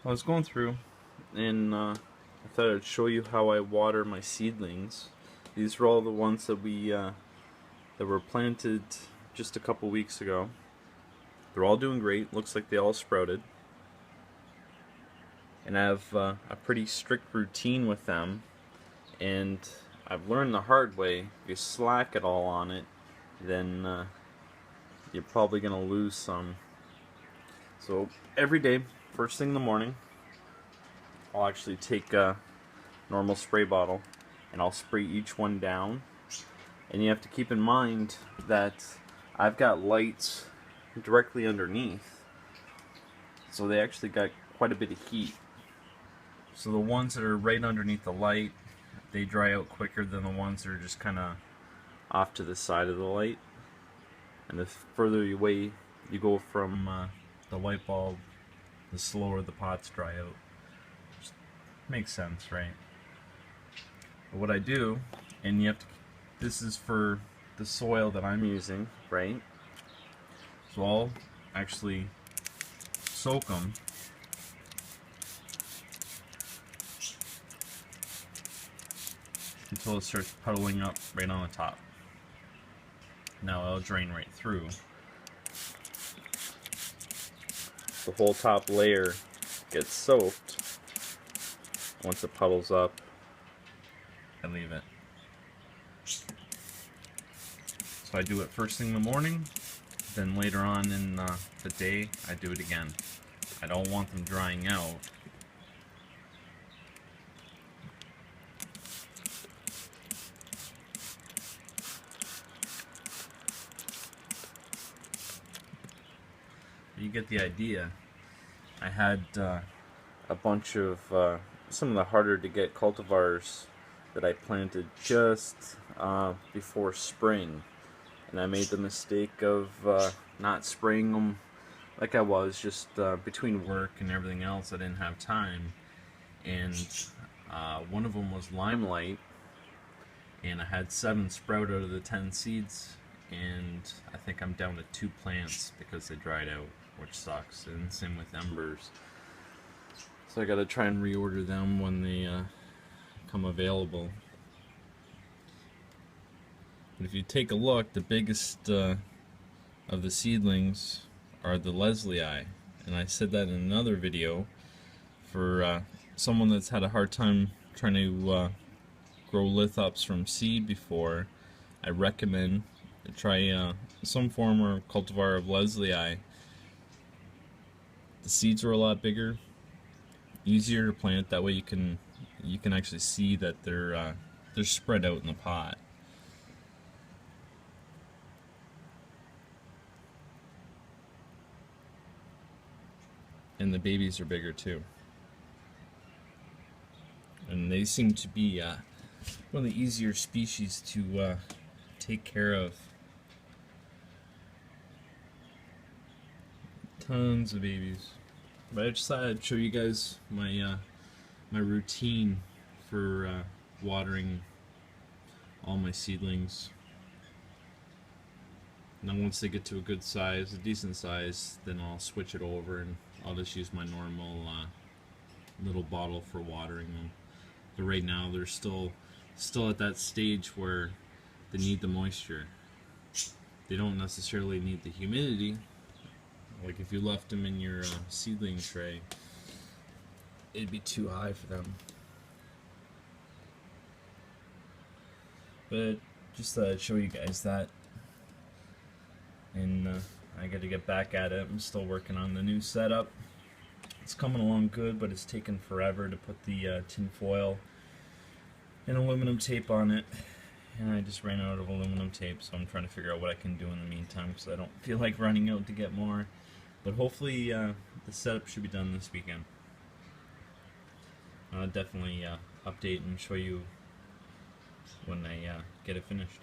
I was going through and I thought I'd show you how I water my seedlings. These were all the ones that were planted just a couple weeks ago. They're all doing great. Looks like they all sprouted. And I have a pretty strict routine with them. And I've learned the hard way, if you slack at all on it, then you're probably going to lose some. So every day, first thing in the morning, I'll actually take a normal spray bottle and I'll spray each one down. And you have to keep in mind that I've got lights directly underneath, so they actually got quite a bit of heat. So the ones that are right underneath the light, they dry out quicker than the ones that are just kind of off to the side of the light. And the further away you go from the light bulb, the slower the pots dry out. Just makes sense, right? But what I do, and you have to, this is for the soil that I'm using, right? So I'll actually soak them until it starts puddling up right on the top. Now it'll drain right through. The whole top layer gets soaked. Once it puddles up, I leave it. So I do it first thing in the morning, then later on in the day I do it again. I don't want them drying out. You get the idea. I had a bunch of some of the harder to get cultivars that I planted just before spring, and I made the mistake of not spraying them like I was, just between work and everything else I didn't have time. And one of them was Limelight, and I had 7 sprout out of the 10 seeds, and I think I'm down to 2 plants because they dried out, which sucks. And same with Embers. So I gotta try and reorder them when they come available. But if you take a look, the biggest of the seedlings are the Leslie eye. And I said that in another video. For someone that's had a hard time trying to grow lithops from seed before, I recommend try some form or cultivar of Leslie eye. The seeds are a lot bigger, easier to plant. That way you can actually see that they're spread out in the pot. And the babies are bigger too. And they seem to be one of the easier species to take care of. Tons of babies. But I just thought I'd show you guys my my routine for watering all my seedlings. Now once they get to a good size, a decent size, then I'll switch it over and I'll just use my normal little bottle for watering them. But right now they're still at that stage where they need the moisture. They don't necessarily need the humidity. Like if you left them in your seedling tray, it'd be too high for them. But just thought I'd show you guys that. And I got to get back at it. I'm still working on the new setup. It's coming along good, but it's taken forever to put the tin foil and aluminum tape on it. And I just ran out of aluminum tape, so I'm trying to figure out what I can do in the meantime, because I don't feel like running out to get more. But hopefully the setup should be done this weekend. I'll definitely update and show you when I get it finished.